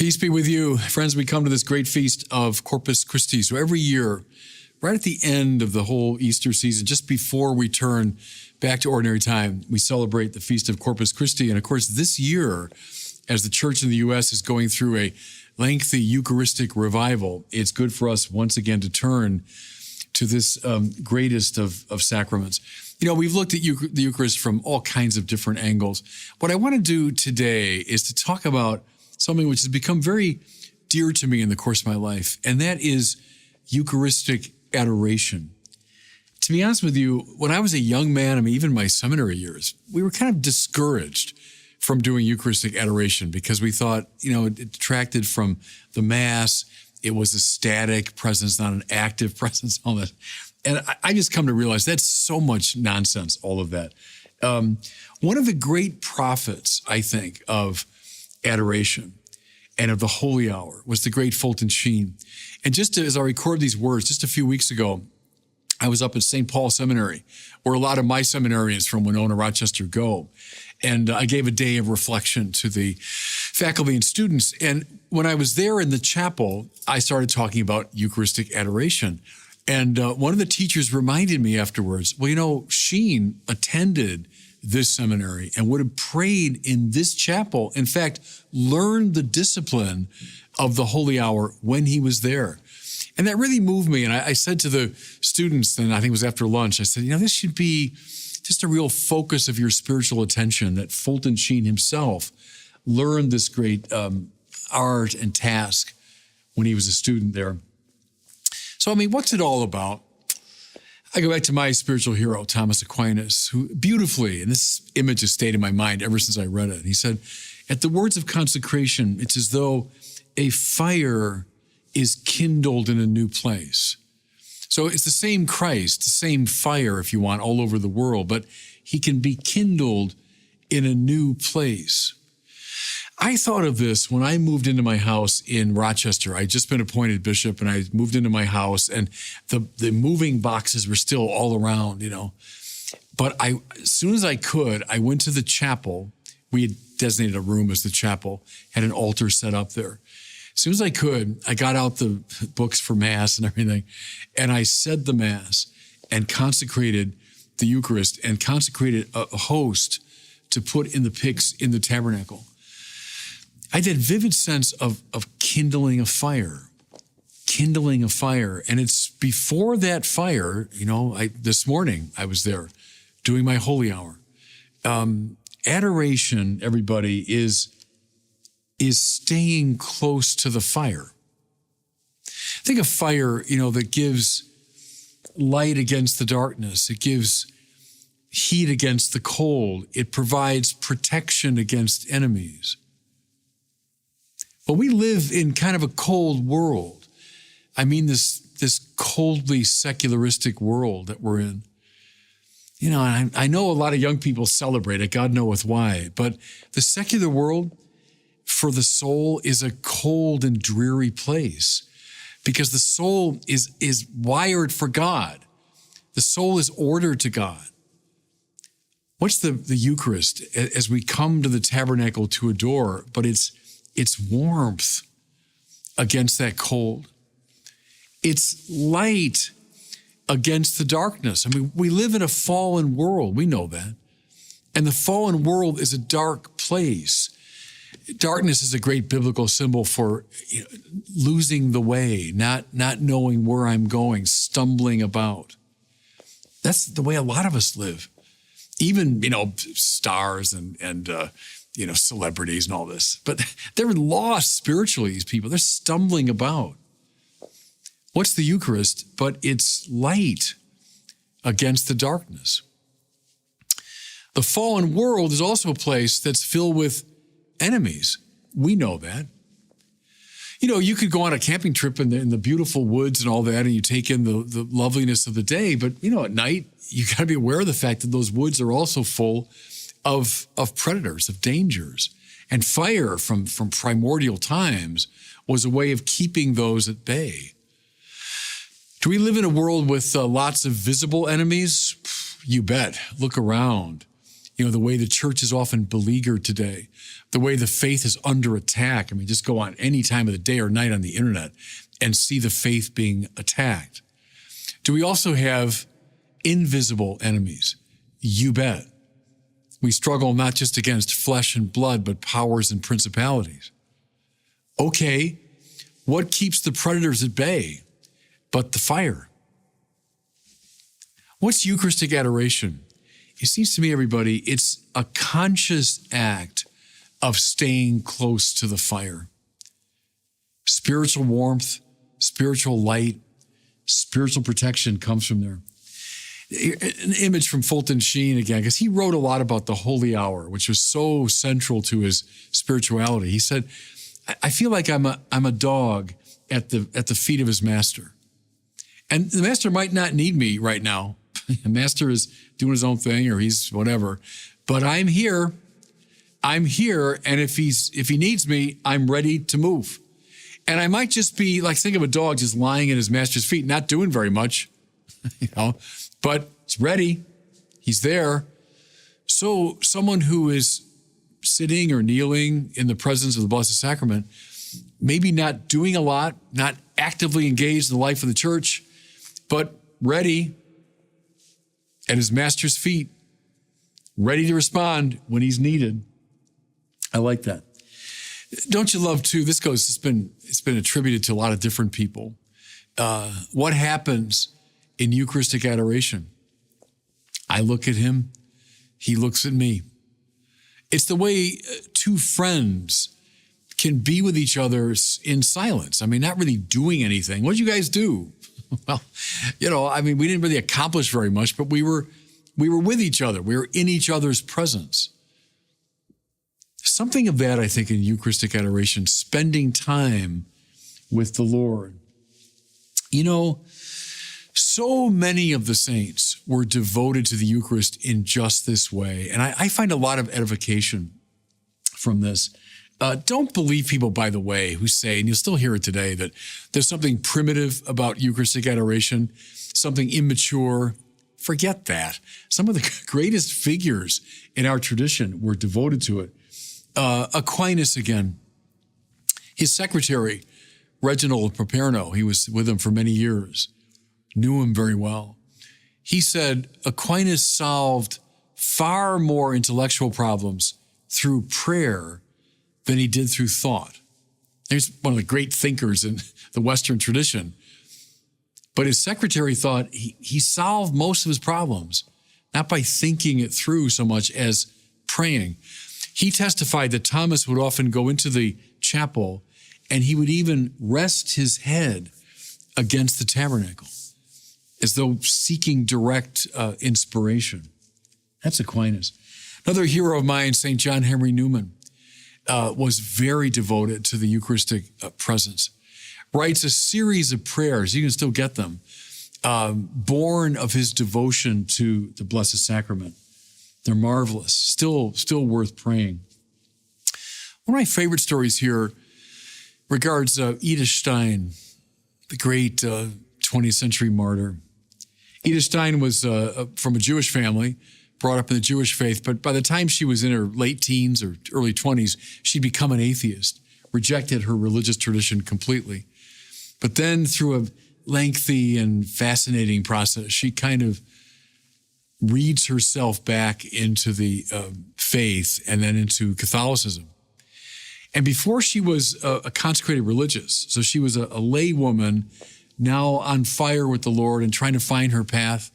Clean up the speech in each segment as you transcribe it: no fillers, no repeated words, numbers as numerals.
Peace be with you. Friends, we come to this great feast of Corpus Christi. So every year, right at the end of the whole Easter season, just before we turn back to ordinary time, we celebrate the Feast of Corpus Christi. And of course, this year, as the church in the U.S. is going through a lengthy Eucharistic revival, it's good for us once again to turn to this greatest of sacraments. You know, we've looked at the Eucharist from all kinds of different angles. What I want to do today is to talk about something which has become very dear to me in the course of my life, and that is Eucharistic Adoration. To be honest with you, when I was a young man, I mean, even my seminary years, we were kind of discouraged from doing Eucharistic Adoration because we thought, you know, it detracted from the Mass. It was a static presence, not an active presence, all that. And I just come to realize that's so much nonsense, all of that. One of the great prophets, I think, of adoration and of the holy hour was the great Fulton Sheen. And just as I record these words, just a few weeks ago, I was up at St. Paul Seminary, where a lot of my seminarians from Winona, Rochester go. And I gave a day of reflection to the faculty and students. And when I was there in the chapel, I started talking about Eucharistic adoration. And one of the teachers reminded me afterwards, well, you know, Sheen attended this seminary and would have prayed in this chapel. In fact, learned the discipline of the holy hour when he was there. And that really moved me. And I said to the students, and I think it was after lunch, I said, you know, this should be just a real focus of your spiritual attention, that Fulton Sheen himself learned this great art and task when he was a student there. So, I mean, what's it all about? I go back to my spiritual hero, Thomas Aquinas, who beautifully, and this image has stayed in my mind ever since I read it. He said, at the words of consecration, it's as though a fire is kindled in a new place. So it's the same Christ, the same fire, if you want, all over the world, but he can be kindled in a new place. I thought of this when I moved into my house in Rochester. I'd just been appointed bishop, and I moved into my house, and the moving boxes were still all around, you know. But as soon as I could, I went to the chapel. We had designated a room as the chapel, had an altar set up there. As soon as I could, I got out the books for Mass and everything, and I said the Mass and consecrated the Eucharist and consecrated a host to put in the pyx in the tabernacle. I had that vivid sense of kindling a fire. And it's before that fire, you know, this morning I was there doing my holy hour. Adoration, everybody, is staying close to the fire. Think of fire, you know, that gives light against the darkness. It gives heat against the cold. It provides protection against enemies. But we live in kind of a cold world. I mean, this coldly secularistic world that we're in. You know, I know a lot of young people celebrate it, God knoweth why, but the secular world for the soul is a cold and dreary place because the soul is wired for God. The soul is ordered to God. What's the Eucharist as we come to the tabernacle to adore, but it's warmth against that cold. It's light against the darkness. I mean, we live in a fallen world. We know that. And the fallen world is a dark place. Darkness is a great biblical symbol for, you know, losing the way, not knowing where I'm going, stumbling about. That's the way a lot of us live. Even, you know, stars and you know, celebrities and all this. But they're lost spiritually, these people. They're stumbling about. What's the Eucharist? But it's light against the darkness. The fallen world is also a place that's filled with enemies. We know that. You know, you could go on a camping trip in the beautiful woods and all that, and you take in the loveliness of the day. But, you know, at night, you got to be aware of the fact that those woods are also full of predators, of dangers. And fire from primordial times was a way of keeping those at bay. Do we live in a world with lots of visible enemies? You bet. Look around. the way the church is often beleaguered today, the way the faith is under attack. I mean, just go on any time of the day or night on the internet and see the faith being attacked. Do we also have invisible enemies? You bet. We struggle not just against flesh and blood, but powers and principalities. Okay, what keeps the predators at bay but the fire? What's Eucharistic adoration? It seems to me, everybody, it's a conscious act of staying close to the fire. Spiritual warmth, spiritual light, spiritual protection comes from there. An image from Fulton Sheen again, because he wrote a lot about the holy hour, which was so central to his spirituality. He said, I feel like I'm a dog at the feet of his master. And the master might not need me right now. The master is doing his own thing, or he's whatever. But I'm here. I'm here. And if he needs me, I'm ready to move. And I might just be like, think of a dog just lying at his master's feet, not doing very much, but he's ready. He's there. So someone who is sitting or kneeling in the presence of the Blessed Sacrament, maybe not doing a lot, not actively engaged in the life of the church, but ready at his master's feet, ready to respond when he's needed. I like that. Don't you love too? It's been attributed to a lot of different people. What happens in Eucharistic adoration? I look at him, he looks at me. It's the way two friends can be with each other in silence. I mean, not really doing anything. What did you guys do? Well, we didn't really accomplish very much, but we were with each other. We were in each other's presence. Something of that, I think, in Eucharistic adoration, spending time with the Lord. So many of the saints were devoted to the Eucharist in just this way. And I find a lot of edification from this. Don't believe people, by the way, who say, and you'll still hear it today, that there's something primitive about Eucharistic adoration, something immature. Forget that. Some of the greatest figures in our tradition were devoted to it. Aquinas, again, his secretary, Reginald Properno, he was with him for many years, knew him very well. He said Aquinas solved far more intellectual problems through prayer than he did through thought. He's one of the great thinkers in the Western tradition. But his secretary thought he solved most of his problems, not by thinking it through so much as praying. He testified that Thomas would often go into the chapel and he would even rest his head against the tabernacle as though seeking direct inspiration. That's Aquinas. Another hero of mine, St. John Henry Newman, was very devoted to the Eucharistic presence. Writes a series of prayers, you can still get them, born of his devotion to the Blessed Sacrament. They're marvelous, still worth praying. One of my favorite stories here regards Edith Stein, the great 20th century martyr. Edith Stein was from a Jewish family, brought up in the Jewish faith, but by the time she was in her late teens or early 20s, she'd become an atheist, rejected her religious tradition completely. But then through a lengthy and fascinating process, she kind of reads herself back into the faith and then into Catholicism. And before she was a consecrated religious, so she was a lay woman now on fire with the Lord and trying to find her path,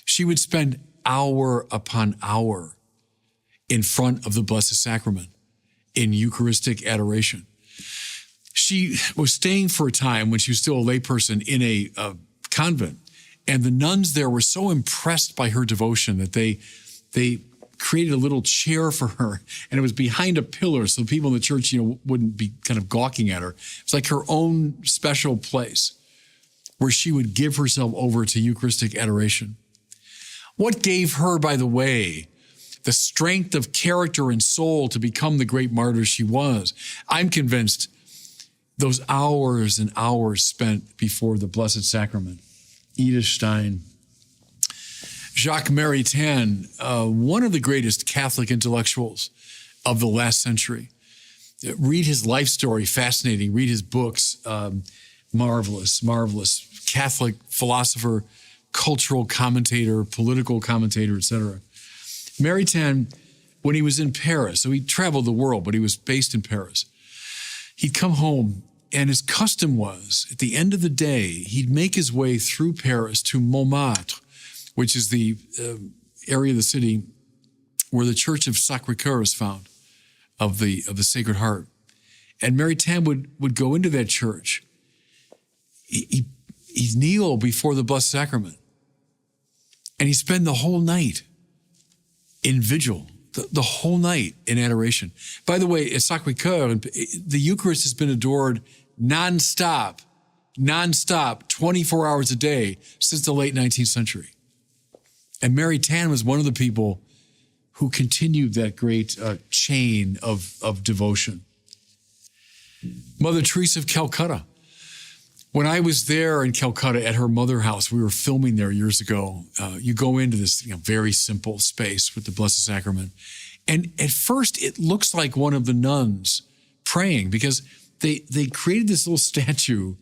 she would spend hour upon hour in front of the Blessed Sacrament in Eucharistic adoration. She was staying for a time when she was still a layperson in a convent, and the nuns there were so impressed by her devotion that they created a little chair for her, and it was behind a pillar so people in the church, wouldn't be kind of gawking at her. It's like her own special place where she would give herself over to Eucharistic adoration. What gave her, by the way, the strength of character and soul to become the great martyr she was? I'm convinced those hours and hours spent before the Blessed Sacrament. Edith Stein. Jacques Maritain, one of the greatest Catholic intellectuals of the last century. Read his life story, fascinating. Read his books, marvelous, marvelous. Catholic philosopher, cultural commentator, political commentator, etc. Maritain, when he was in Paris, so he traveled the world, but he was based in Paris. He'd come home, and his custom was, at the end of the day, he'd make his way through Paris to Montmartre, which is the area of the city where the Church of Sacré-Cœur is found, of the Sacred Heart. And Maritain would go into that church. He'd kneel before the Blessed Sacrament, and he'd spend the whole night in vigil, the whole night in adoration. By the way, at Sacré-Cœur, the Eucharist has been adored nonstop, 24 hours a day since the late 19th century. And Maritain was one of the people who continued that great chain of devotion. Mother Teresa of Calcutta. When I was there in Calcutta at her mother house, we were filming there years ago. You go into this very simple space with the Blessed Sacrament. And at first, it looks like one of the nuns praying, because they created this little statue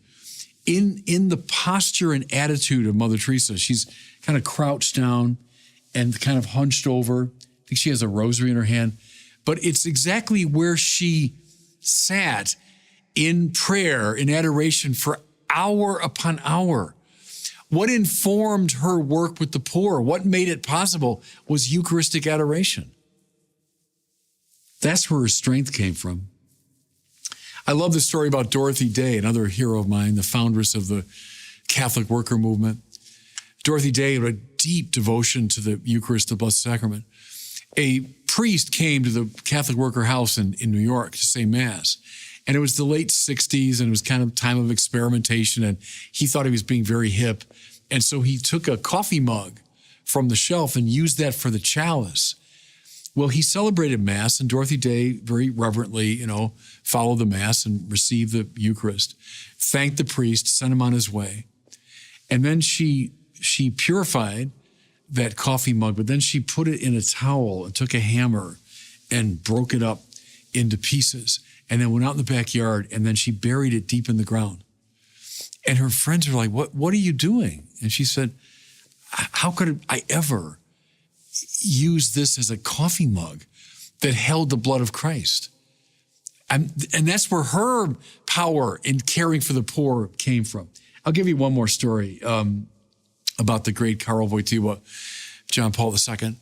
in the posture and attitude of Mother Teresa. She's kind of crouched down and kind of hunched over. I think she has a rosary in her hand. But it's exactly where she sat in prayer, in adoration for hour upon hour. What informed her work with the poor, what made it possible, was Eucharistic adoration. That's where her strength came from. I love the story about Dorothy Day, another hero of mine, the foundress of the Catholic worker movement. Dorothy Day had a deep devotion to the Eucharist, the Blessed Sacrament. A priest came to the Catholic worker house in New York to say Mass. And it was the late 60s, and it was kind of time of experimentation, and he thought he was being very hip. And so he took a coffee mug from the shelf and used that for the chalice. Well, he celebrated Mass, and Dorothy Day very reverently, followed the Mass and received the Eucharist, thanked the priest, sent him on his way. And then she purified that coffee mug, but then she put it in a towel and took a hammer and broke it up into pieces, and then went out in the backyard, and then she buried it deep in the ground. And her friends were like, what are you doing? And she said, how could I ever use this as a coffee mug that held the blood of Christ? And that's where her power in caring for the poor came from. I'll give you one more story about the great Karol Wojtyła, John Paul II.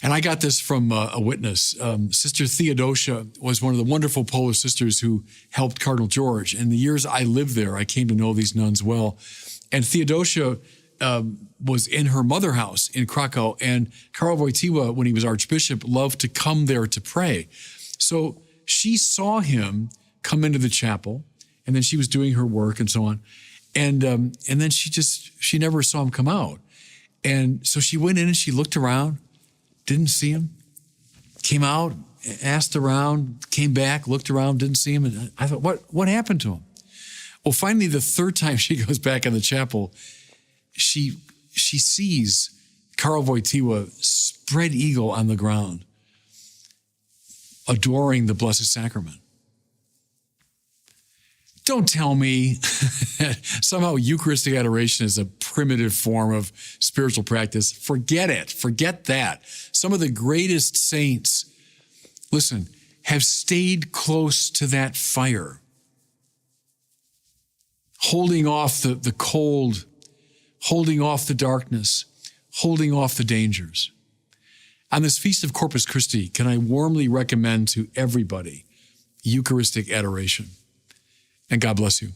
And I got this from a witness. Sister Theodosia was one of the wonderful Polish sisters who helped Cardinal George. In the years I lived there, I came to know these nuns well. And Theodosia was in her mother house in Krakow. And Karol Wojtyła, when he was archbishop, loved to come there to pray. So she saw him come into the chapel, and then she was doing her work and so on. And then she never saw him come out. And so she went in and she looked around, didn't see him, came out, asked around, came back, looked around, didn't see him. And I thought, what happened to him? Well, finally, the third time she goes back in the chapel, she sees Karol Wojtyła spread eagle on the ground, adoring the Blessed Sacrament. Don't tell me somehow Eucharistic adoration is a primitive form of spiritual practice. Forget it. Forget that. Some of the greatest saints, listen, have stayed close to that fire, holding off the cold, holding off the darkness, holding off the dangers. On this Feast of Corpus Christi, can I warmly recommend to everybody Eucharistic adoration? And God bless you.